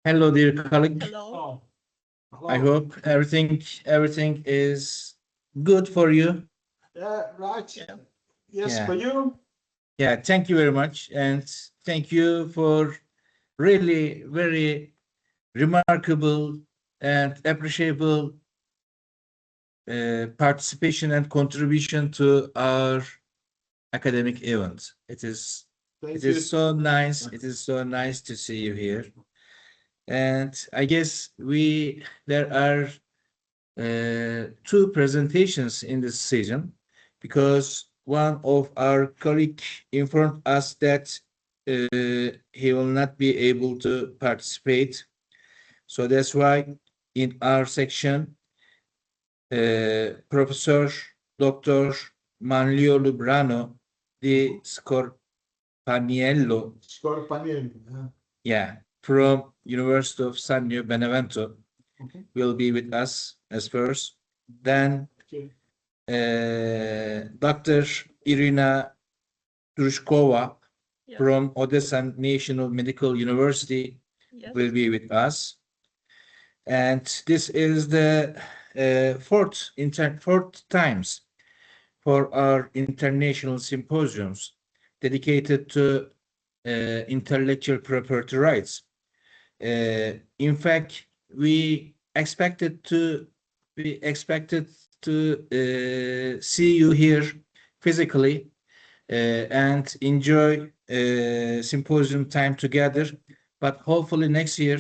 Hello, dear colleague. Hello. Hello. I hope everything is good for you. Yeah, right. Yeah. Yes, Yeah. for you. Yeah, thank you very much, and thank you for really very remarkable and appreciable participation and contribution to our academic event. It is Thank it you. is so nice. It is so nice to see you here. And I guess there are two presentations in this season because one of our colleague informed us that he will not be able to participate. So that's why in our section, Professor Dr. Manlio Lubrano di Scorpaniello, from University of San Benevento, will be with us as first. Then Okay. Dr. Irina Drushkova Yes. from Odessa National Medical University Yes. will be with us. And this is the fourth times for our international symposiums dedicated to intellectual property rights. In fact, we expected to see you here physically and enjoy symposium time together. But hopefully next year,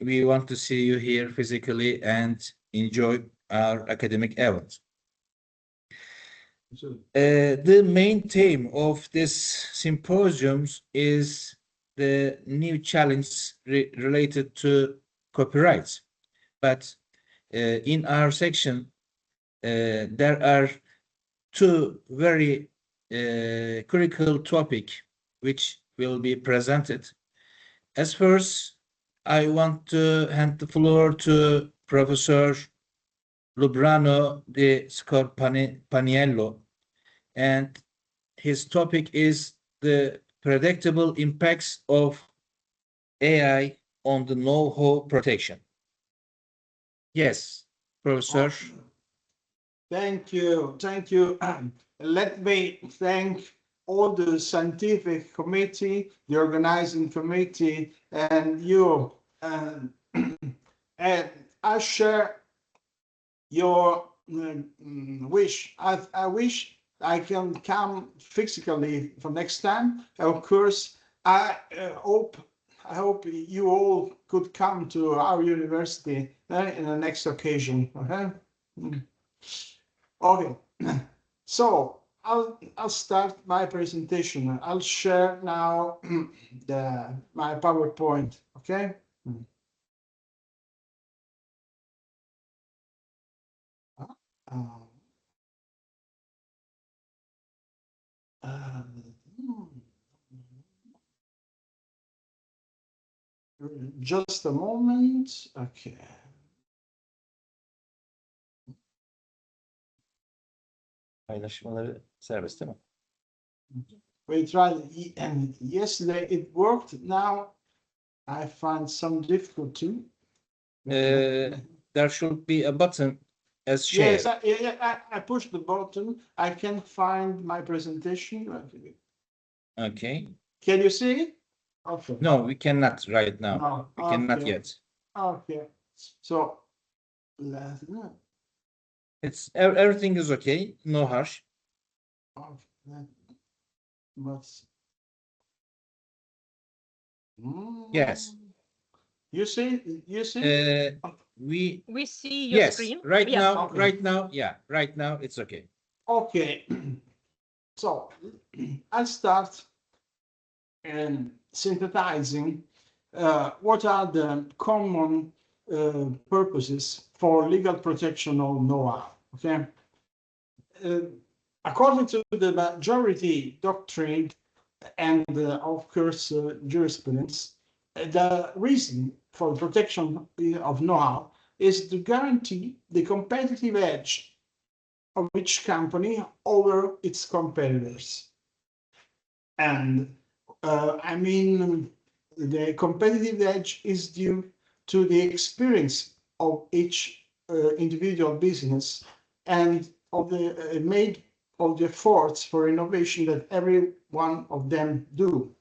we want to see you here physically and enjoy our academic event. The main theme of this symposiums is the new challenge related to copyright. But in our section, there are two very critical topics which will be presented. As first, I want to hand the floor to Professor Lubrano di Scorpaniello, and his topic is the predictable impacts of AI on the know-how protection. Yes, Professor. Thank you. Thank you. Let me thank all the scientific committee, the organizing committee, and you. And I share your wish. I wish I can come physically for next time. Of course, I hope you all could come to our university in the next occasion. Okay. Okay. So I'll start my presentation. I'll share now my PowerPoint. Okay. Just a moment. Okay. Paylaşmaları serbest değil mi? We tried and yesterday it worked. Now I find some difficulty. There should be a button as share. Yes, I pushed the button. I can't find my presentation. Okay. Can you see it? Okay. No, we cannot right now. No. We cannot Okay. yet. Okay. So Everything is okay. No harsh. Yes. You see? You see? We see your yes. screen. Right Yes. now, Okay. right now it's okay. Okay. So I'll start synthesizing what are the common purposes for legal protection of know-how. Okay. According to the majority doctrine and of course jurisprudence, the reason for protection of know-how is to guarantee the competitive edge of each company over its competitors. And I mean, the competitive edge is due to the experience of each individual business and of the made of the efforts for innovation that every one of them do.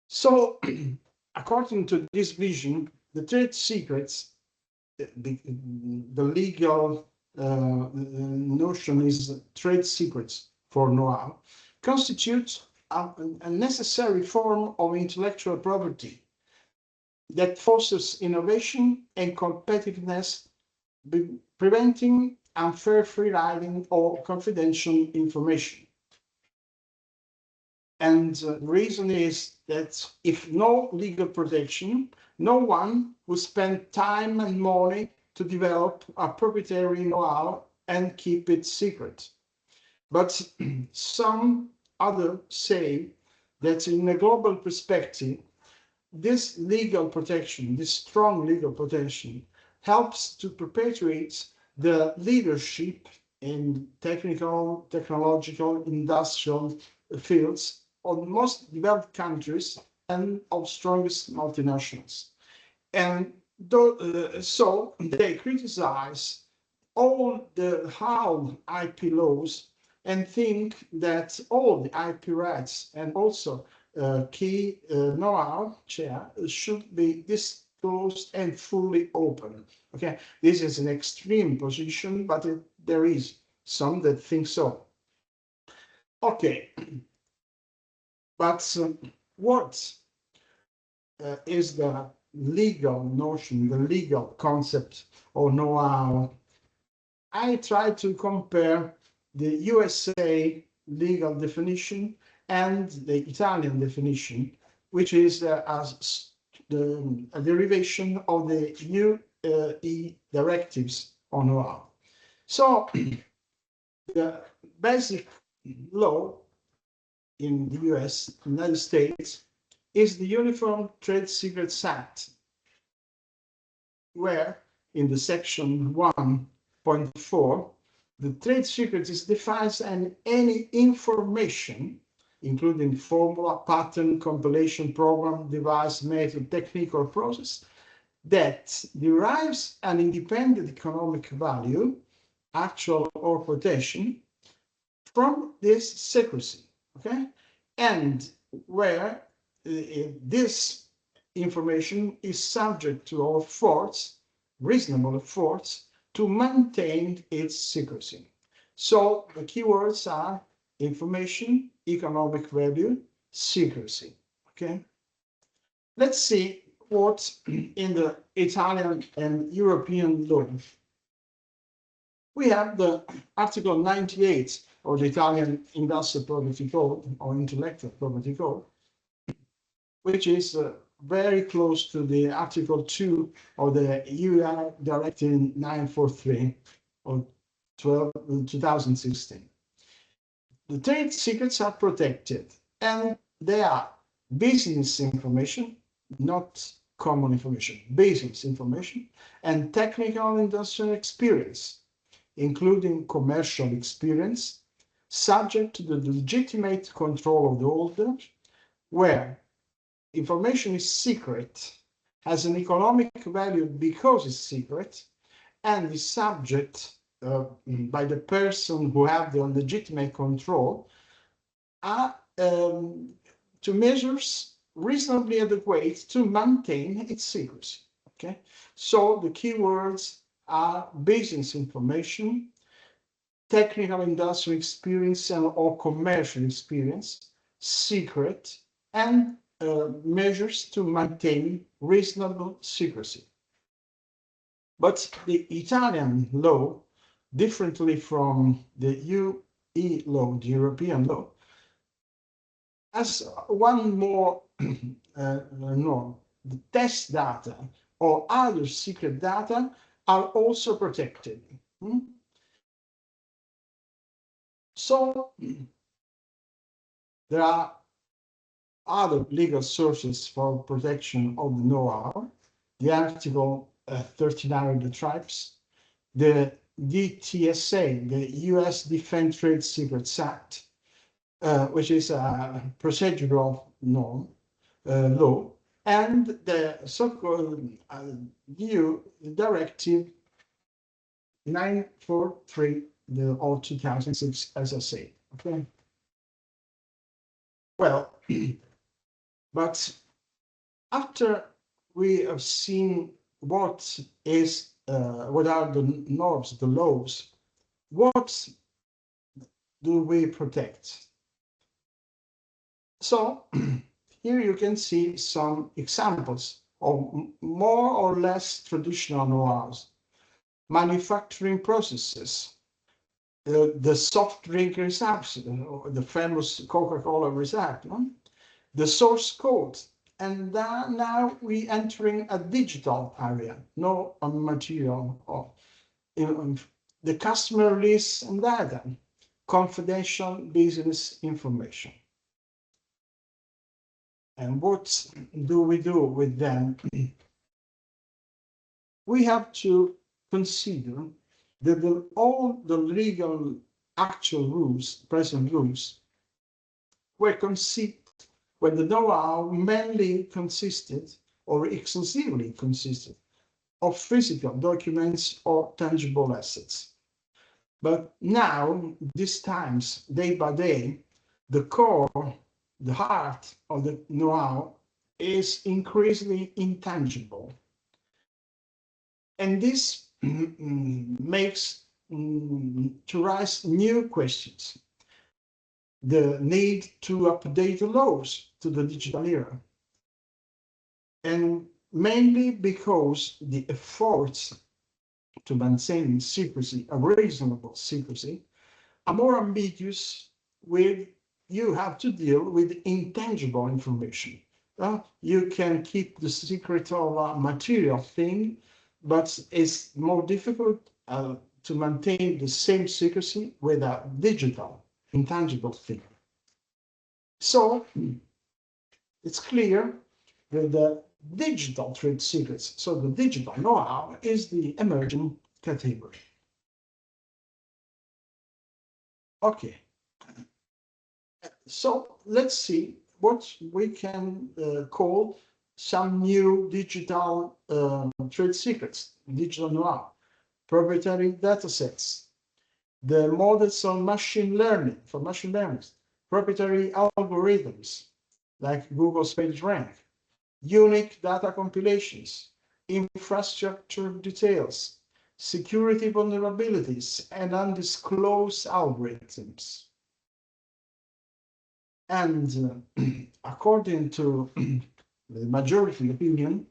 So, according to this vision, the trade secrets, the legal notion is trade secrets for know-how, constitute a necessary form of intellectual property that fosters innovation and competitiveness, preventing unfair free riding or confidential information. And the reason is that if no legal protection, no one will spend time and money to develop a proprietary know-how and keep it secret. But some others say that in a global perspective, this legal protection, this strong legal protection, helps to perpetuate the leadership in technical, technological, industrial fields of most developed countries and of strongest multinationals. And so they criticize all the how IP laws and think that all the IP rights and also key know-how should be disclosed and fully open. Okay, this is an extreme position, but there is some that think so. Okay, but what is the legal notion, the legal concept of know-how? I try to compare the USA legal definition and the Italian definition, which is a derivation of the UE directives on know-how. So the basic law in the US, United States, is the Uniform Trade Secrets Act, where in the section 1.4, the trade secret is defined as any information, including formula, pattern, compilation, program, device, method, technique, or process, that derives an independent economic value, actual or quotation, from this secrecy, okay? And where this information is subject to all efforts, reasonable efforts, to maintain its secrecy. So the keywords are information, economic value, secrecy, okay? Let's see what in the Italian and European law. We have the Article 98 of the Italian Industrial Property Code or Intellectual Property Code, which is very close to the Article 2 of the UI Directive 943 of 2016. The trade secrets are protected, and they are business information, not common information, business information, and technical industrial experience, including commercial experience, subject to the legitimate control of the holder, where information is secret, has an economic value because it's secret, and is subject by the person who have the legitimate control to measures reasonably adequate to maintain its secrecy. Okay, so the keywords are business information, technical industrial experience and or commercial experience, secret, and measures to maintain reasonable secrecy. But the Italian law, differently from the UE law, the European law, has one more norm. The test data or other secret data are also protected. So there are other legal sources for protection of the know-how. The Article 39 of the TRIPS, the DTSA, the US Defense Trade Secrets Act, which is a procedural norm, law and the so-called new directive 943 of 2006, as I say. Okay. Well, but after we have seen what are the norms, the laws, what do we protect? So here you can see some examples of more or less traditional know-hows. Manufacturing processes, the soft drink recipe, the famous Coca-Cola recipe, no? The source code, and now we entering a digital area, no material, or the customer lists and data, confidential business information. And what do we do with them? We have to consider that all the legal actual rules, present rules, were conceived when the know-how mainly consisted or exclusively consisted of physical documents or tangible assets. But now, these times, day by day, the core, the heart of the know-how is increasingly intangible. And this makes to rise new questions. The need to update the laws to the digital era. And mainly because the efforts to maintain secrecy, a reasonable secrecy, are more ambiguous with you have to deal with intangible information. You can keep the secret of a material thing, but it's more difficult to maintain the same secrecy with a digital, intangible thing. So it's clear that the digital trade secrets, so the digital know-how, is the emerging category. Okay, so let's see what we can call some new digital trade secrets, digital know-how, proprietary data sets, the models of machine learning, for machine learning, proprietary algorithms like Google's PageRank, unique data compilations, infrastructure details, security vulnerabilities, and undisclosed algorithms. And according to the majority opinion,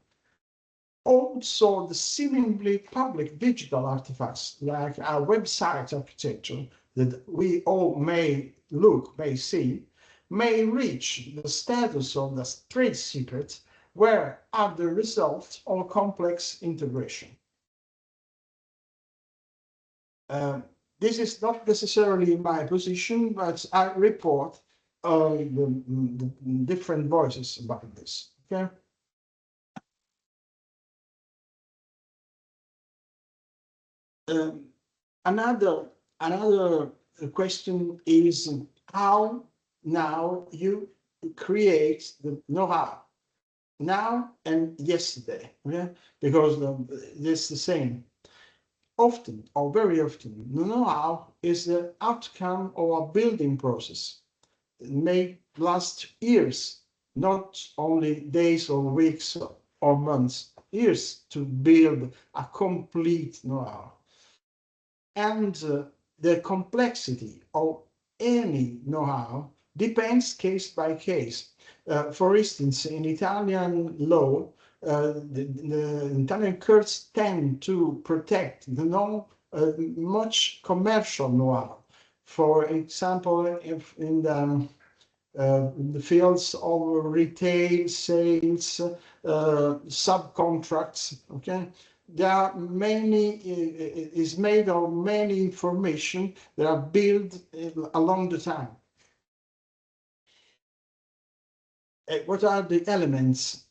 also the seemingly public digital artifacts like our website architecture that we all may see, may reach the status of the trade secret where are the result of complex integration. This is not necessarily my position, but I report the different voices about this. Okay. Another question is how now you create the know-how now and yesterday, okay? Because it's the same. Often, or very often, the know-how is the outcome of a building process. It may last years, not only days or weeks or months, years to build a complete know-how. And the complexity of any know-how depends case by case. For instance, in Italian law, the Italian courts tend to protect the much commercial know-how. For example, if in the fields of retail sales, subcontracts, okay, there are many, is made of many information that are built along the time. What are the elements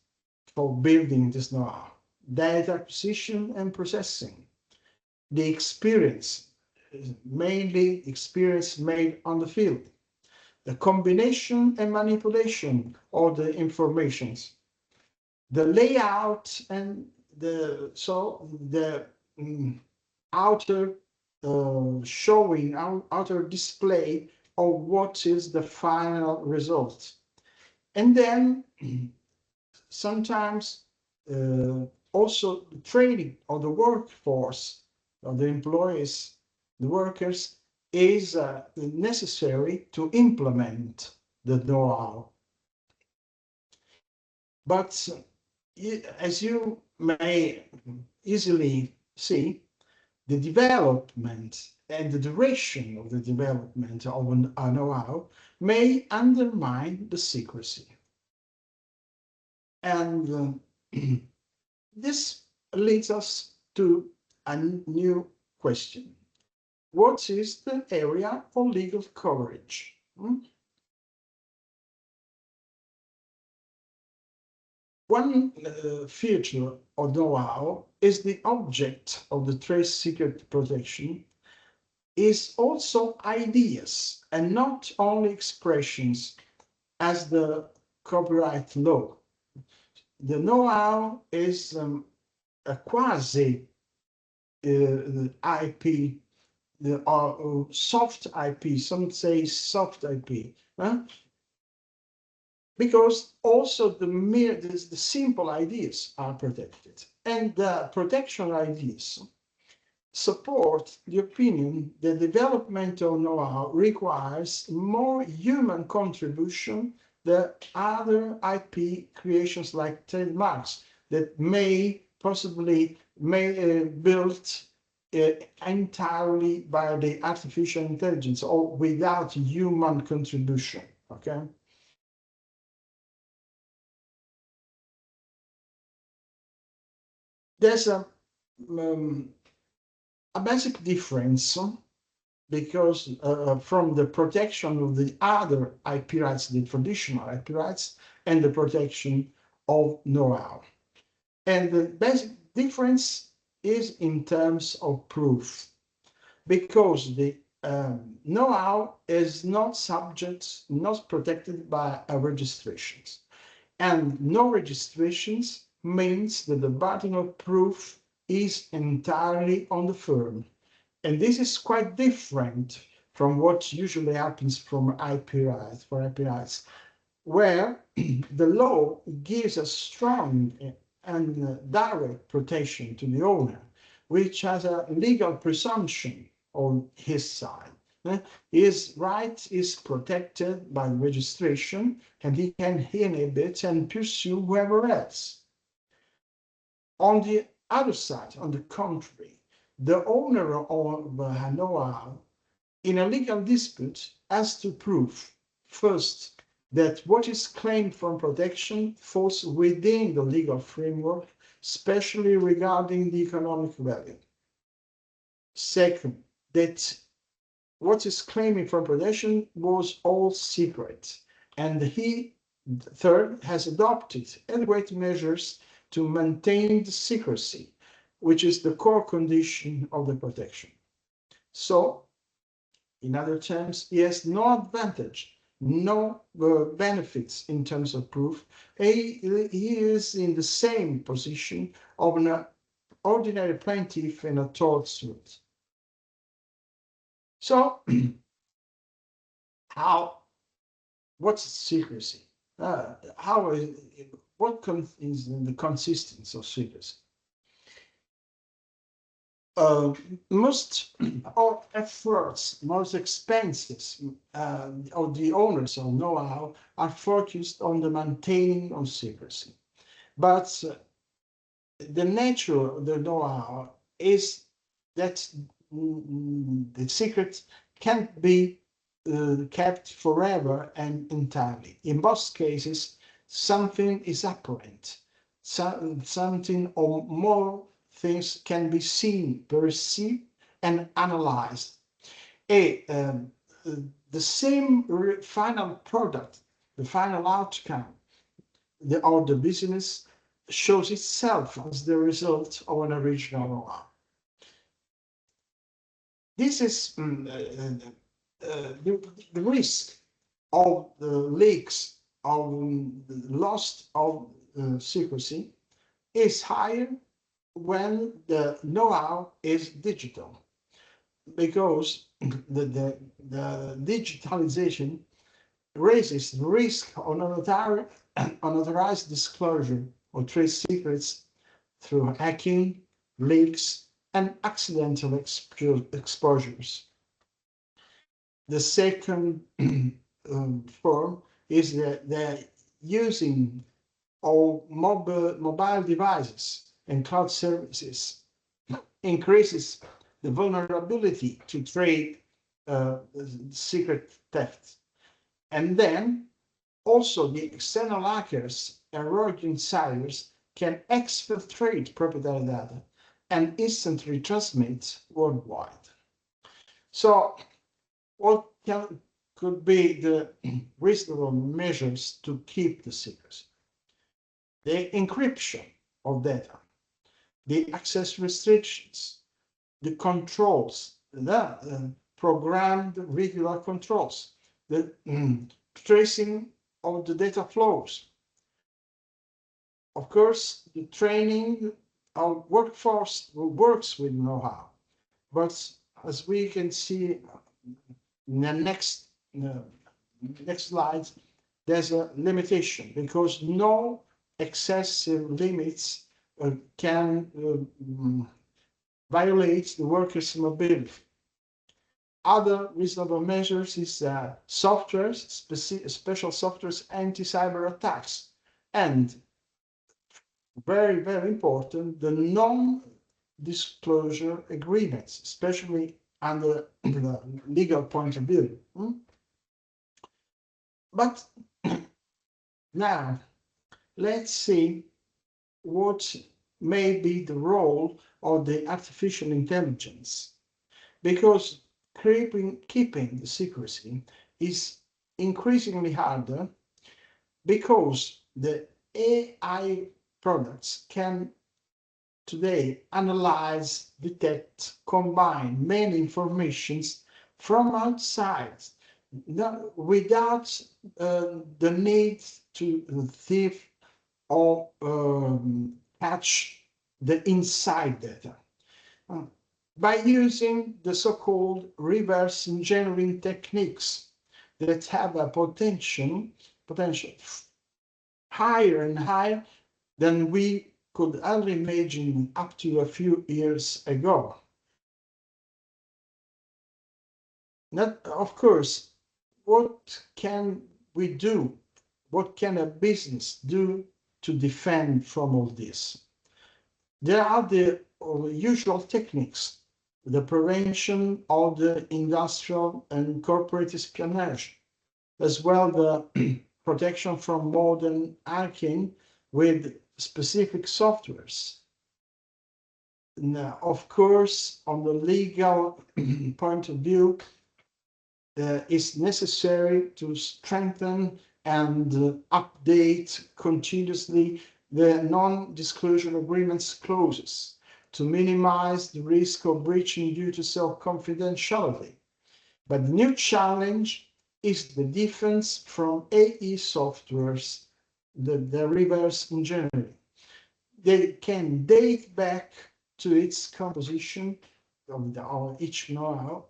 for building this know-how? Data acquisition and processing. The experience, mainly experience made on the field. the combination and manipulation of the informations, the layout and the outer showing, outer display of what is the final result. And then sometimes also the training of the workforce, of the employees, the workers, is necessary to implement the know-how. But as you may easily see, the development and the duration of the development of a know-how may undermine the secrecy. And this leads us to a new question. What is the area of legal coverage? One feature of know-how is the object of the trade secret protection is also ideas and not only expressions as the copyright law. The know-how is a quasi IP, soft IP, some say soft IP, because also the simple ideas are protected. And the protection ideas support the opinion that development of know-how requires more human contribution than other IP creations like trademarks that may possibly built entirely by the artificial intelligence or without human contribution. Okay. There's a basic difference because from the protection of the other IP rights, the traditional IP rights, and the protection of know-how. And the basic difference is in terms of proof, because the know-how is not subject, not protected by registrations. And no registrations means that the burden of proof is entirely on the firm. And this is quite different from what usually happens from IP rights, where the law gives a strong and direct protection to the owner, which has a legal presumption on his side. His right is protected by registration, and he can inhibit and pursue whoever else. On the other side, on the contrary, the owner of know-how in a legal dispute has to prove, first, that what is claimed from protection falls within the legal framework, especially regarding the economic value. Second, that what is claiming from protection was all secret. And he, third, has adopted adequate measures to maintain the secrecy, which is the core condition of the protection. So, in other terms, he has no advantage, no benefits in terms of proof. He is in the same position of an ordinary plaintiff in a tort suit. So, what's secrecy? What is the consistence of secrecy? Most of efforts, most expenses of the owners of know-how are focused on the maintaining of secrecy. But the nature of the know-how is that the secret can't be kept forever and entirely. In most cases, something is apparent, something or more things can be seen, perceived, and analyzed. The same final product, the final outcome of the business shows itself as the result of an original know-how. This is the risk of the leaks of the loss of secrecy is higher when the know-how is digital, because the digitalization raises the risk of unauthorized disclosure of trade secrets through hacking, leaks, and accidental exposures. The second form is the using of mobile devices and cloud services increases the vulnerability to trade secret theft. And then also the external hackers and rogue insiders can exfiltrate proprietary data and instantly transmit worldwide. So what could be the reasonable measures to keep the secrecy? The encryption of data, the access restrictions, the controls, the programmed regular controls, the tracing of the data flows. Of course, the training of workforce who works with know-how. But as we can see in the next slide, there's a limitation because no excessive limits can violate the workers' mobility. Other reasonable measures is softwares, special softwares, anti-cyber attacks, and very, very important, the non-disclosure agreements, especially under the legal point of view. But now, let's see what may be the role of the artificial intelligence, because keeping the secrecy is increasingly harder because the AI products can today analyze, detect, combine many informations from outside without the need to thief or catch the inside data. By using the so-called reverse engineering techniques that have a potential higher and higher than we could ever imagine up to a few years ago. Of course, what can we do? What can a business do to defend from all this? There are the usual techniques, the prevention of the industrial and corporate espionage, as well the protection from modern hacking with specific softwares. Now, of course, on the legal point of view, it's necessary to strengthen and update continuously the non-disclosure agreements clauses to minimize the risk of breaching due to self-confidentiality. But the new challenge is the defense from AI softwares, the reverse engineering. They can date back to its composition of each know-how,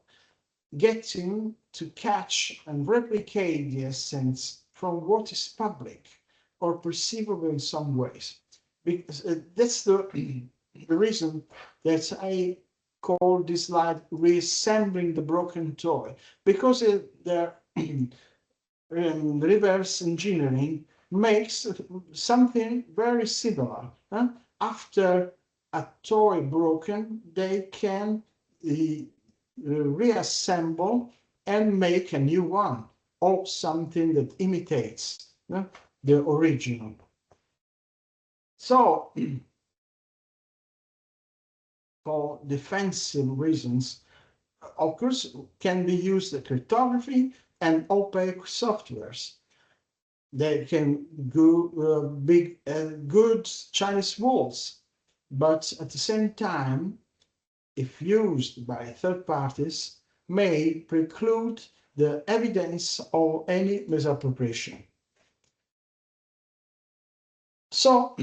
getting to catch and replicate the essence from what is public or perceivable in some ways. Because that's the reason that I call this slide reassembling the broken toy, because the reverse engineering makes something very similar. After a toy broken, they can reassemble and make a new one, or something that imitates the original. So, for defensive reasons, of course, can be used the cryptography and opaque softwares. They can go big, good Chinese walls, but at the same time, if used by third parties, may preclude the evidence of any misappropriation. So,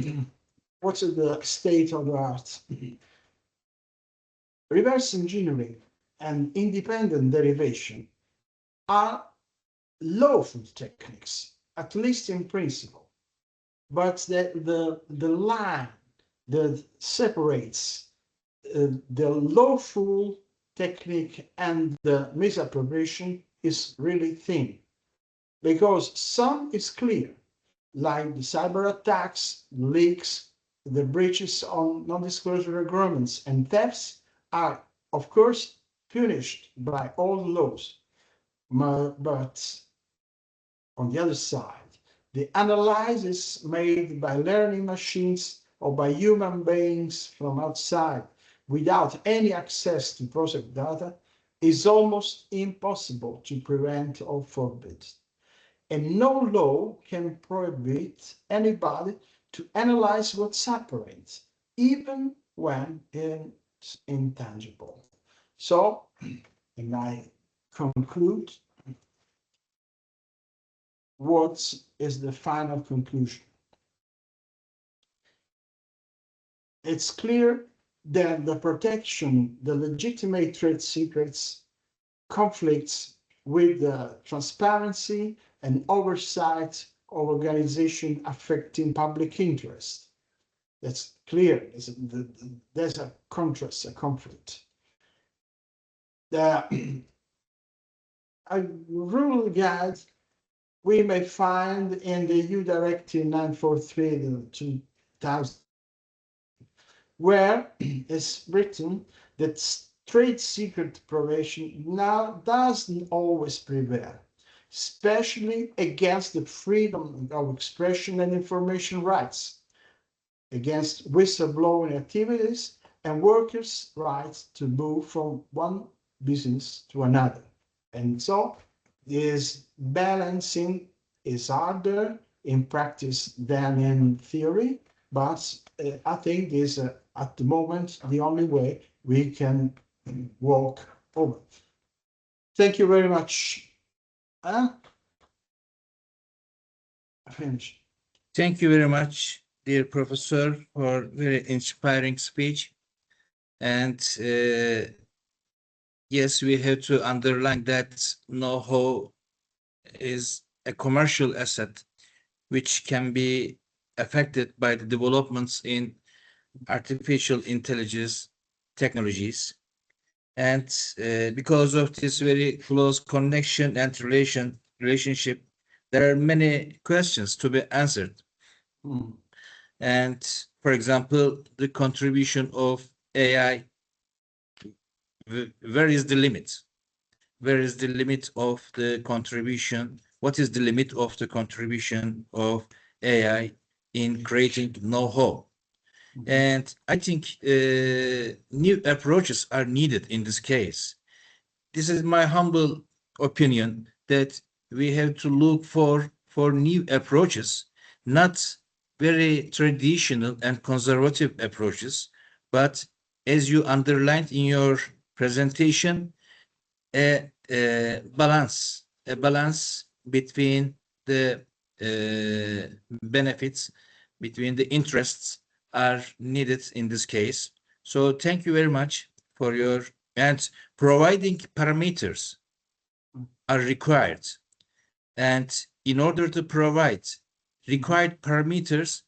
what is the state of the art? Reverse engineering and independent derivation are lawful techniques, at least in principle, but the line that separates the lawful technique and the misappropriation is really thin, because some is clear, like the cyber attacks, leaks, the breaches on non-disclosure agreements, and thefts are, of course, punished by all laws. But on the other side, the analysis made by learning machines or by human beings from outside without any access to process data is almost impossible to prevent or forbid. And no law can prohibit anybody to analyze what separates, even when it's intangible. So, and I conclude, what is the final conclusion? It's clear that the protection, the legitimate trade secrets conflicts with the transparency and oversight of organization affecting public interest. That's clear. There's a contrast, a conflict. A rule guide we may find in the EU Directive 943/2000, where it's written that trade secret protection now doesn't always prevail, especially against the freedom of expression and information rights, against whistleblowing activities, and workers' rights to move from one business to another. And so this balancing is harder in practice than in theory, but I think is at the moment the only way we can walk over. Thank you very much. I finish. Thank you very much, dear professor, for very inspiring speech. And yes, we have to underline that know-how is a commercial asset which can be affected by the developments in artificial intelligence technologies. And because of this very close connection and relationship, there are many questions to be answered. And for example, the contribution of AI, where is the limit? Where is the limit of the contribution? What is the limit of the contribution of AI in creating know-how? And I think new approaches are needed in this case. This is my humble opinion that we have to look for new approaches, not very traditional and conservative approaches, but as you underlined in your presentation, a balance between the benefits, between the interests are needed in this case. So thank you very much for your, and providing parameters are required. And in order to provide required parameters,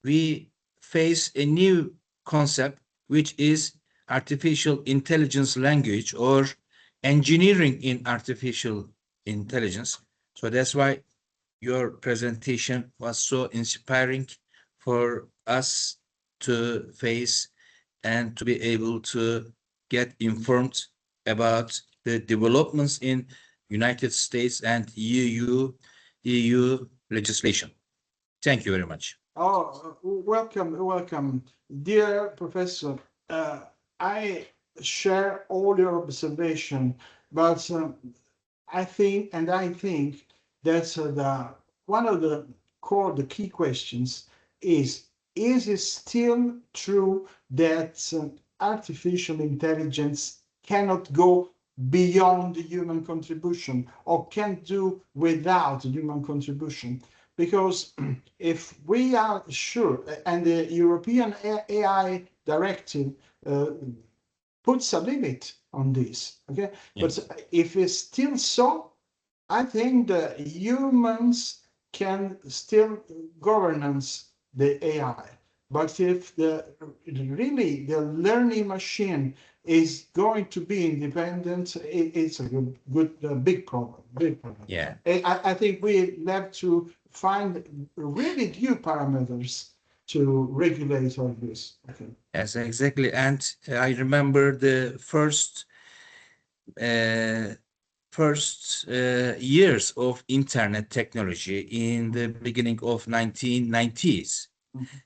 we face a new concept, which is artificial intelligence language or engineering in artificial intelligence. So that's why your presentation was so inspiring for us to face and to be able to get informed about the developments in United States and EU legislation. Thank you very much. Oh, welcome, dear Professor. I share all your observation, but I think that one of the key questions is it still true that artificial intelligence cannot go beyond the human contribution or can't do without human contribution. Because if we are sure, and the European AI directive puts a limit on this, okay? Yeah. But if it's still so, I think the humans can still governance the AI. But if the really the learning machine is going to be independent, it's a big problem. Big problem. Yeah. I think we have to find really new parameters to regulate all this. Okay. Yes, exactly. And I remember the first years of internet technology in the beginning of 1990s,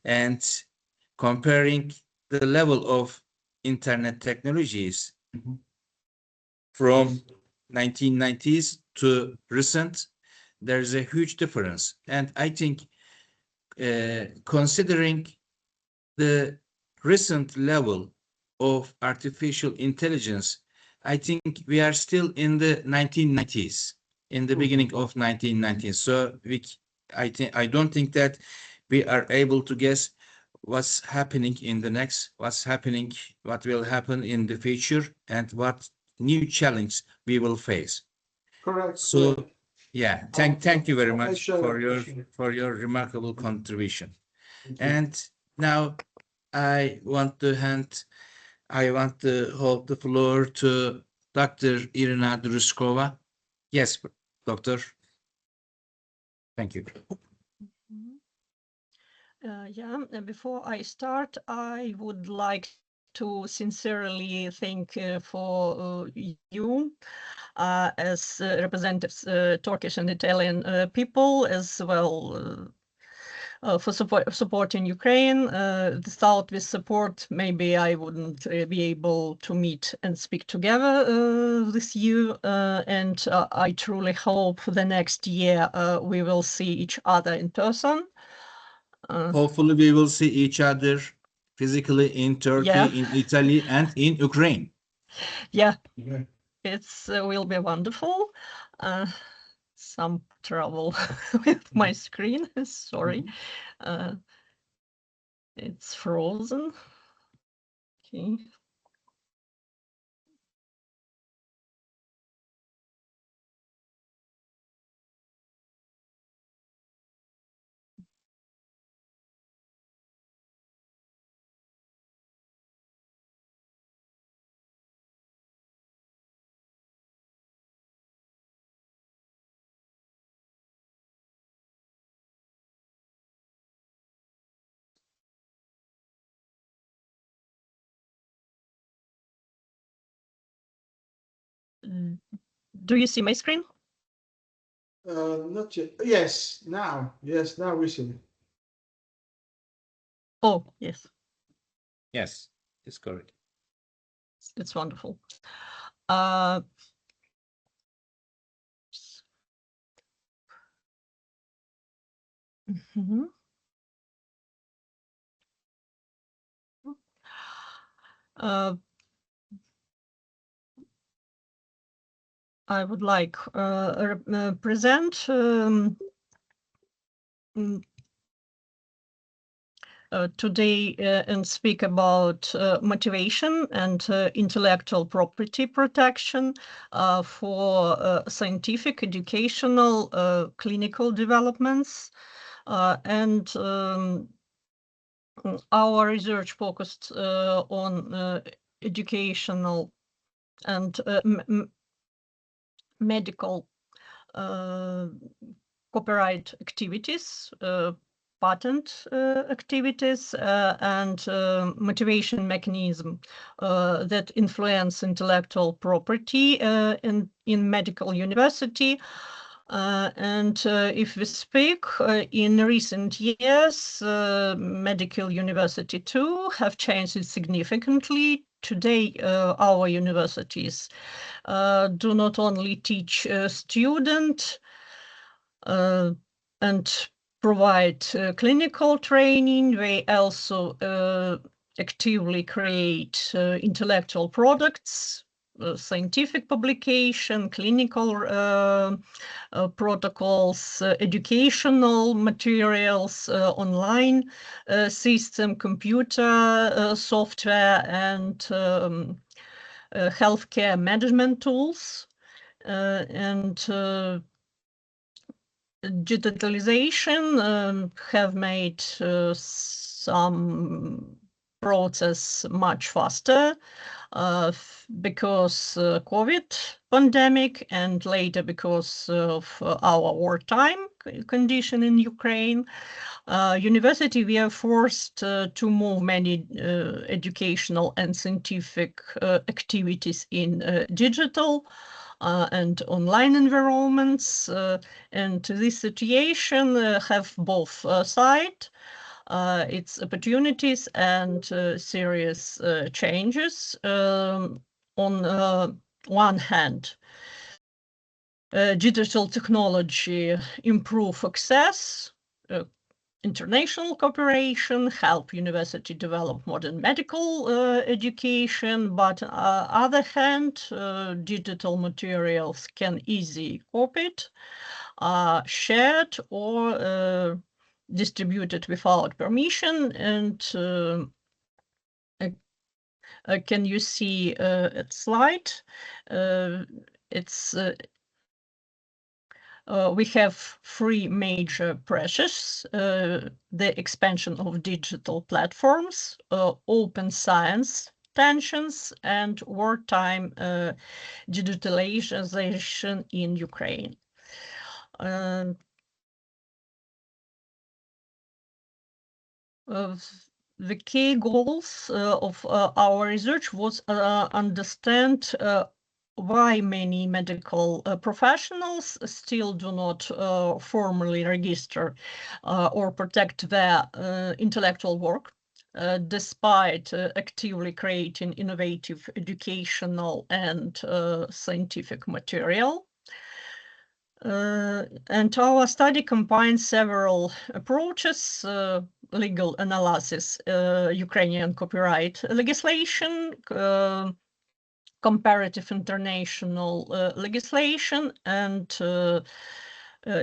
and comparing the level of internet technologies from 1990s to recent, there's a huge difference. And I think considering the recent level of artificial intelligence, I think we are still in the 1990s, in the beginning of 1990s. So I don't think that we are able to guess what's happening in the next, what will happen in the future, and what new challenge we will face. Correct. So, yeah, thank you very I much share. for your remarkable contribution. And now I want to hold the floor to Dr. Irina Druskova. Yes, doctor. Thank you. Before I start, I would like to sincerely thank for you as representatives Turkish and Italian people, as well for supporting Ukraine. Without this support, maybe I wouldn't be able to meet and speak together with you. And I truly hope the next year we will see each other in person. Hopefully we will see each other physically in Turkey, in Italy, and in Ukraine. Yeah. It's will be wonderful. Some trouble with my screen, sorry. It's frozen. Okay. Do you see my screen? Not yet. Yes, now. Yes, now we see. Oh, yes. Yes, it's correct. It's wonderful. I would like present today and speak about motivation and intellectual property protection for scientific, educational, clinical developments. And our research focused on educational and medical copyright activities, patent activities, and motivation mechanism that influence intellectual property in medical university. And if we speak in recent years, medical university too have changed significantly. Today, our universities do not only teach students and provide clinical training, they also actively create intellectual products scientific publication, clinical protocols, educational materials, online system, computer software, and healthcare management tools. And digitalization have made some process much faster because COVID pandemic, and later because of our wartime condition in Ukraine. University, we are forced to move many educational and scientific activities in digital and online environments. And this situation have both sides. Its opportunities and serious changes. On one hand, digital technology improve access, international cooperation, help university develop modern medical education, but on the other hand, digital materials can easily copied, shared, or distributed without permission. And can you see at slide? We have three major pressures: the expansion of digital platforms, open science tensions, and wartime digitalization in Ukraine. The key goals of our research was understand why many medical professionals still do not formally register or protect their intellectual work, despite actively creating innovative educational and scientific material. And our study combines several approaches: legal analysis, Ukrainian copyright legislation, comparative international legislation, and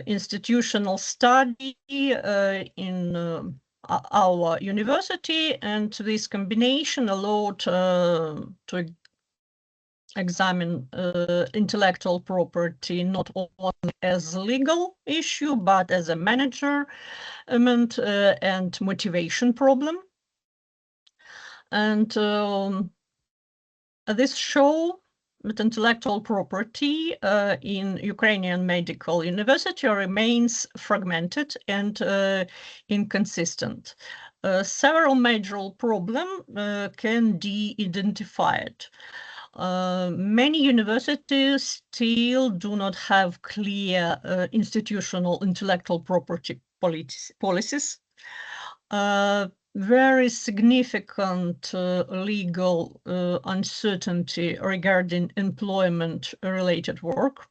institutional study in our university. And this combination allowed to examine intellectual property not only as a legal issue, but as a management and motivation problem. And this show that intellectual property in Ukrainian medical university remains fragmented and inconsistent. Several major problems can be identified. Many universities still do not have clear institutional intellectual property policies. Very significant legal uncertainty regarding employment-related work.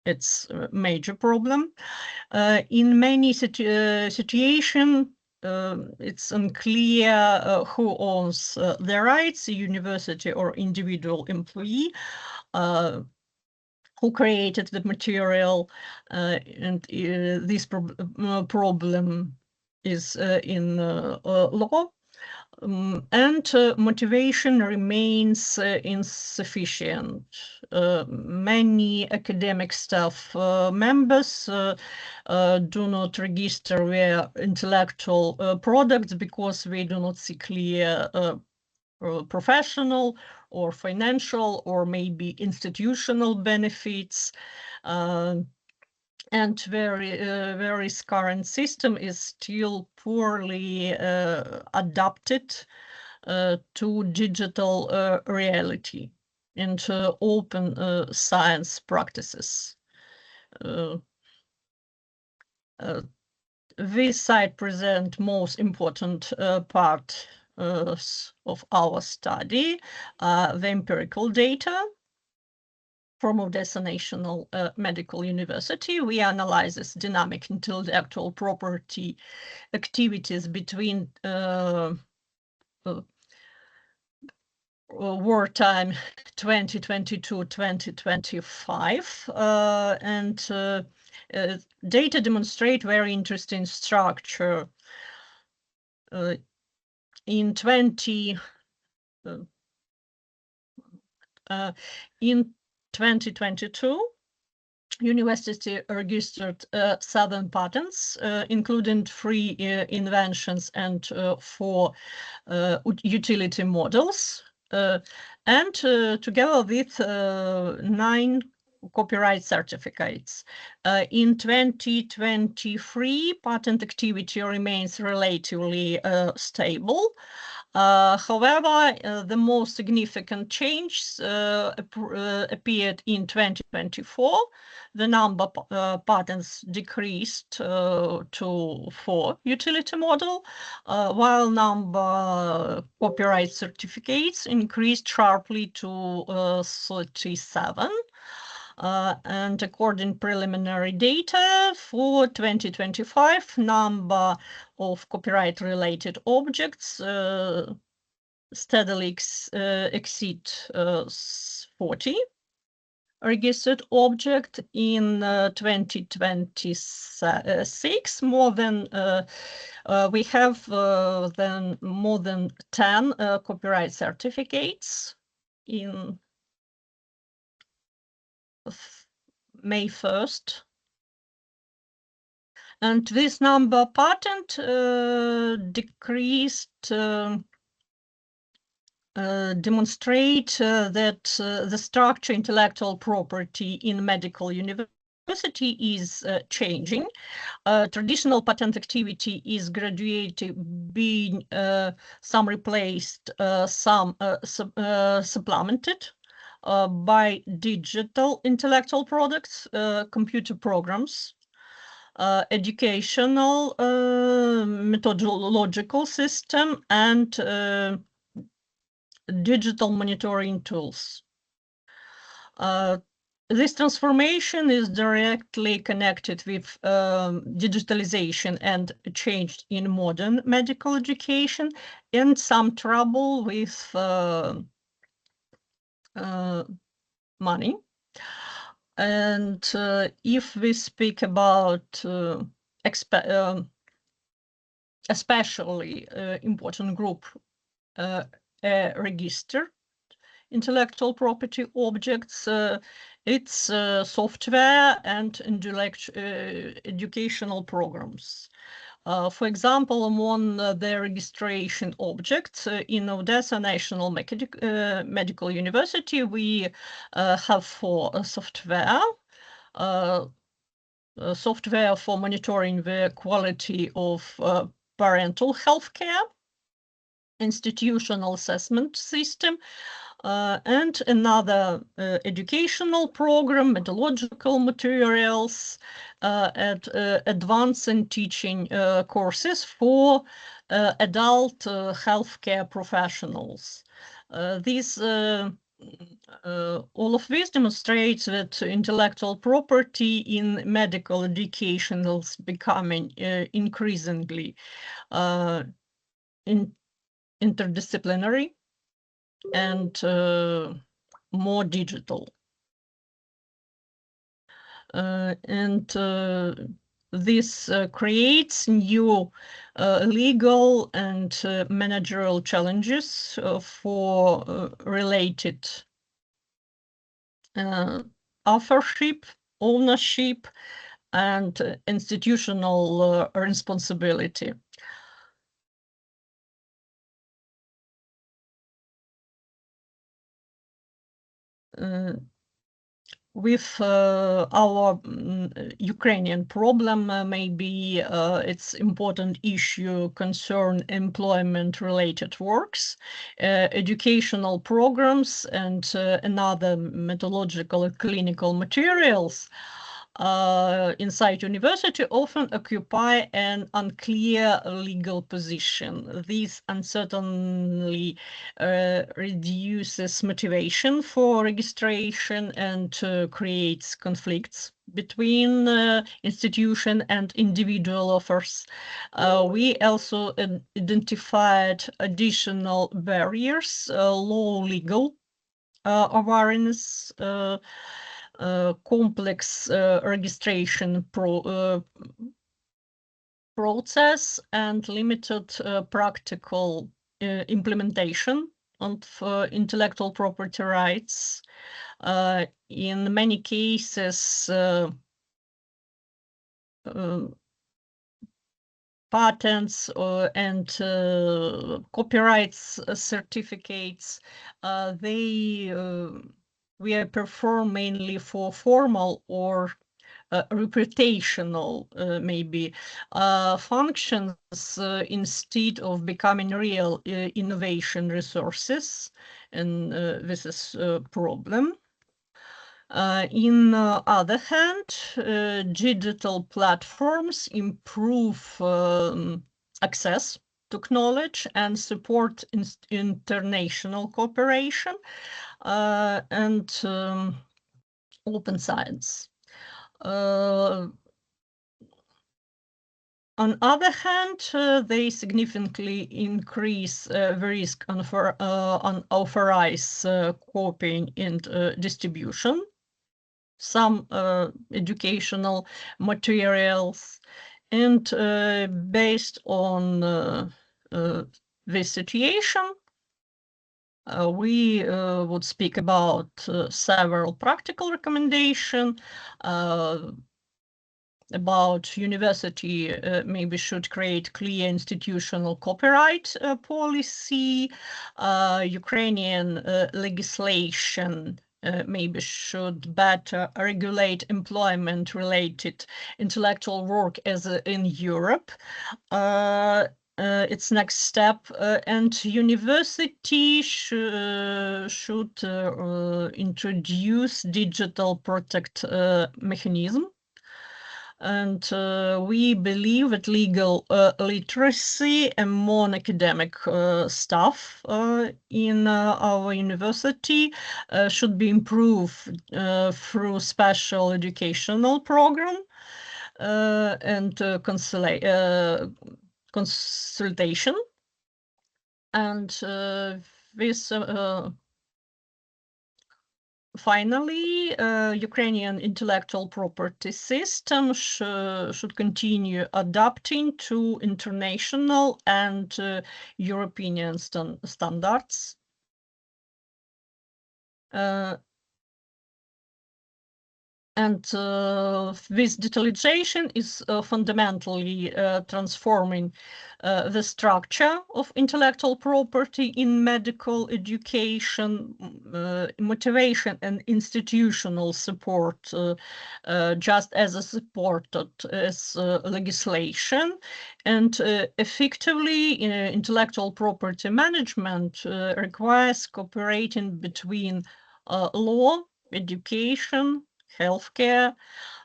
It's a major problem. In many situations, it's unclear who owns the rights, the university or individual employee who created the material, and this problem is in law. And motivation remains insufficient. Many academic staff members do not register their intellectual products because they do not see clear professional or financial or maybe institutional benefits. And very current system is still poorly adapted to digital reality and open science practices. This slide presents most important part of our study, the empirical data from Odessa National Medical University. We analyze this dynamic intellectual property activities between wartime 2022-2025, and data demonstrate very interesting structure. In 2022, university registered 7 patents, including 3 inventions and 4 utility models, and together with 9 copyright certificates. In 2023, patent activity remains relatively stable. However, the most significant change appeared in 2024. The number of patents decreased to 4 utility model, while number copyright certificates increased sharply to 37. And according preliminary data for 2025, number of copyright-related objects steadily exceed 40 registered objects. In 2026. We have then more than 10 copyright certificates in May 1st. And this number patent decreased demonstrate that the structure intellectual property in medical university is changing. Traditional patent activity is gradually being some replaced, some supplemented by digital intellectual products, computer programs, educational methodological system, and digital monitoring tools. This transformation is directly connected with digitalization and change in modern medical education, and some trouble with money. And if we speak about especially important group, registered intellectual property objects, it's software and educational programs. For example, among the registration objects in Odessa National Medical University, we have 4 software. Software for monitoring the quality of parental health care, institutional assessment system, and another educational program, methodological materials, and advanced and teaching courses for adult healthcare professionals. All of this demonstrates that intellectual property in medical education is becoming increasingly interdisciplinary and more digital. This creates new legal and managerial challenges for related authorship, ownership, and institutional responsibility. With our Ukrainian problem, maybe its important issue concern employment-related works, educational programs, and another methodological and clinical materials. inside university often occupy an unclear legal position. This uncertainty reduces motivation for registration and creates conflicts between institution and individual offers. We also identified additional barriers, low legal awareness, complex registration process, and limited practical implementation of intellectual property rights. In many cases, patents and copyrights certificates, we perform mainly for formal or reputational maybe functions instead of becoming real innovation resources, and this is a problem. In other hand, digital platforms improve access to knowledge and support international cooperation and open science. On other hand, they significantly increase the risk on unauthorized copying and distribution. Some educational materials, and based on this situation, we would speak about several practical recommendations about university maybe should create clear institutional copyright policy. Ukrainian legislation maybe should better regulate employment-related intellectual work as in Europe. Its next step, and university should introduce digital protect mechanism. And we believe that legal literacy among academic staff in our university should be improved through special educational program and consultation. And this finally, Ukrainian intellectual property system should continue adapting to international and European standards. And this digitalization is fundamentally transforming the structure of intellectual property in medical education, motivation and institutional support, just as supported as legislation. And effectively, intellectual property management requires cooperating between law, education, healthcare,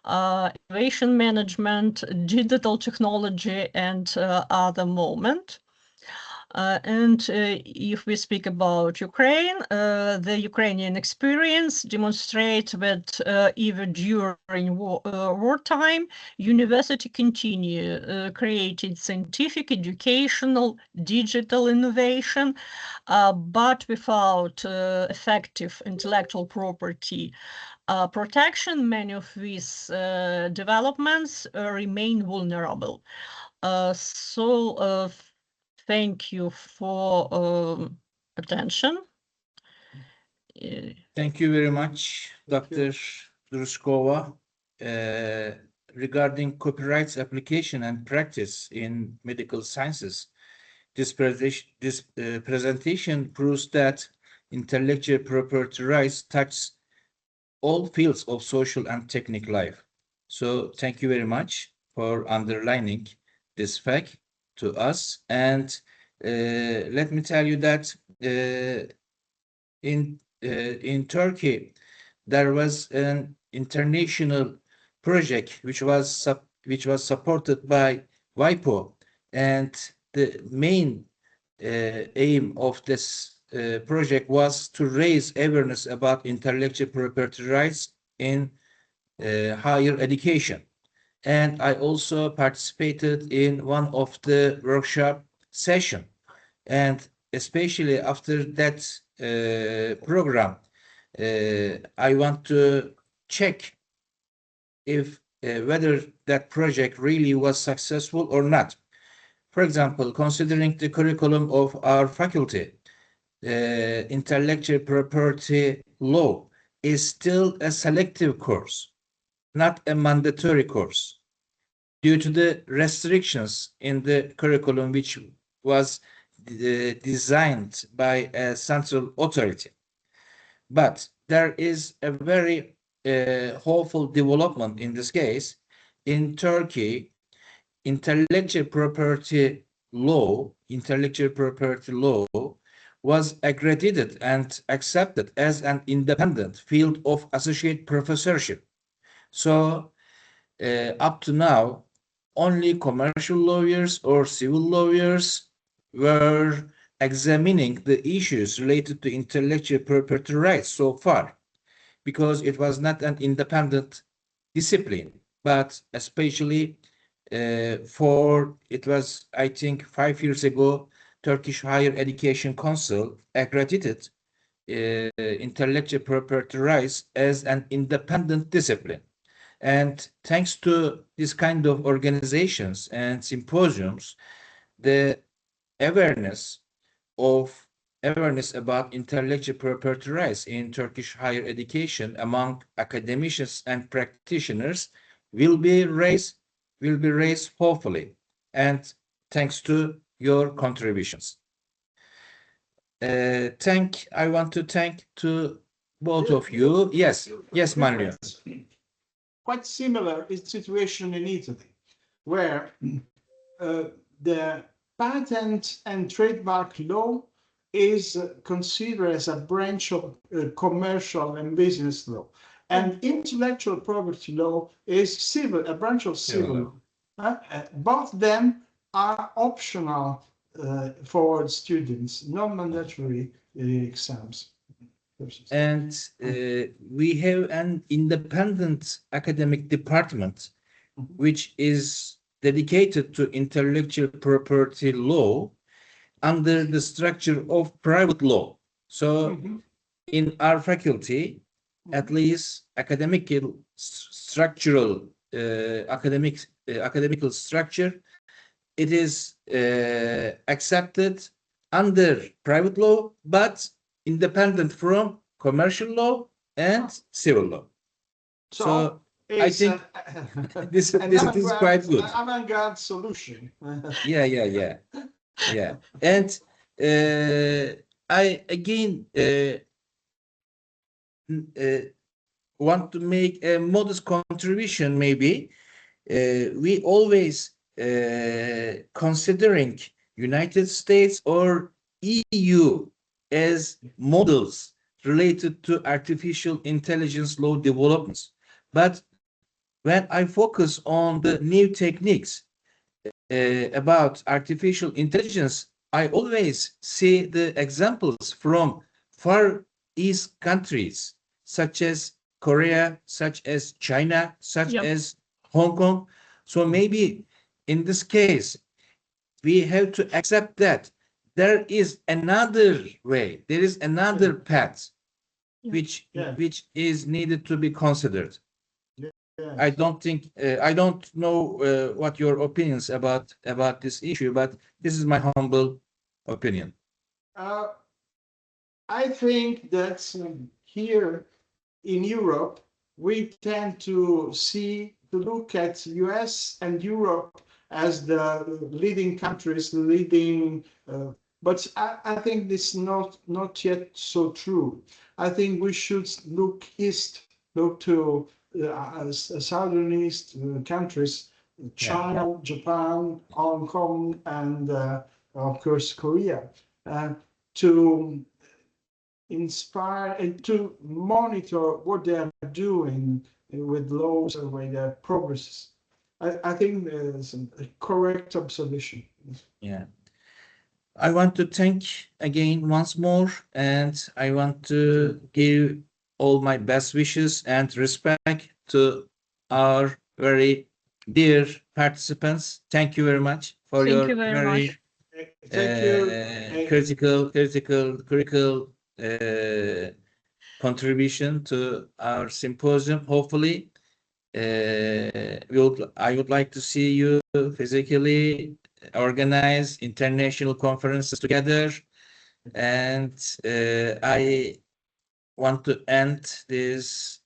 innovation management, digital technology, and other moment. And if we speak about Ukraine, the Ukrainian experience demonstrates that even during wartime, university continue creating scientific, educational, digital innovation, but without effective intellectual property protection, many of these developments remain vulnerable. Thank you for attention. Thank you very much, Dr. Druskova. Regarding copyrights application and practice in medical sciences, this presentation proves that intellectual property rights touch all fields of social and technical life. So thank you very much for underlining this fact to us. And let me tell you that in Turkey, there was an international project which was supported by WIPO, and the main aim of this project was to raise awareness about intellectual property rights in higher education. And I also participated in one of the workshop session. And especially after that program, I want to check if whether that project really was successful or not. For example, considering the curriculum of our faculty, intellectual property law is still a selective course, not a mandatory course, due to the restrictions in the curriculum which was designed by a central authority. But there is a very hopeful development in this case. In Turkey, intellectual property law was accredited and accepted as an independent field of associate professorship. So up to now, only commercial lawyers or civil lawyers were examining the issues related to intellectual property rights so far, because it was not an independent discipline, but especially it was, I think, 5 years ago, Turkish Higher Education Council accredited intellectual property rights as an independent discipline. And thanks to this kind of organizations and symposiums, the awareness about intellectual property rights in Turkish higher education among academicians and practitioners will be raised hopefully, and thanks to your contributions. I want to thank to both of you. Yes, Manuel. Quite similar is the situation in Italy, where the patent and trademark law is considered as a branch of commercial and business law, and intellectual property law is civil, a branch of civil law. Both of them are optional for students, non-mandatory exams. And we have an independent academic department which is dedicated to intellectual property law under the structure of private law. So in our faculty, at least academical structure, it is accepted under private law, but independent from commercial law and civil law. So I think this is quite good. Avant-garde solution. Yeah. And I again want to make a modest contribution. Maybe we always considering United States or EU as models related to artificial intelligence law developments. But when I focus on the new techniques about artificial intelligence, I always see the examples from Far East countries, such as Korea, such as China, such as Hong Kong. So maybe in this case, we have to accept that there is another way, there is another path which is needed to be considered. I don't know what your opinions about this issue, but this is my humble opinion. I think that here in Europe, we tend to look at US and Europe as the leading countries, but I think this is not yet so true. I think we should look east, look to southern east countries, China, Japan, Hong Kong, and of course Korea, to inspire and to monitor what they are doing with laws and with progresses. I think there's a correct observation. Yeah. I want to thank again once more, and I want to give all my best wishes and respect to our very dear participants. Thank you very much for Thank your you very much. Thank you. critical contribution to our symposium. Hopefully, I would like to see you physically organize international conferences together. And I want to end this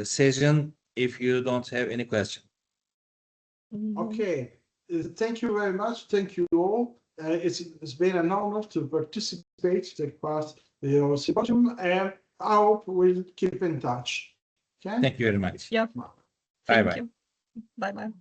session if you don't have any question. Okay. Thank you very much. Thank you all. It's been an honor to participate, take part in your symposium, and I hope we'll keep in touch. Okay. Thank you very much. Yeah. Bye Thank bye. you. Bye bye.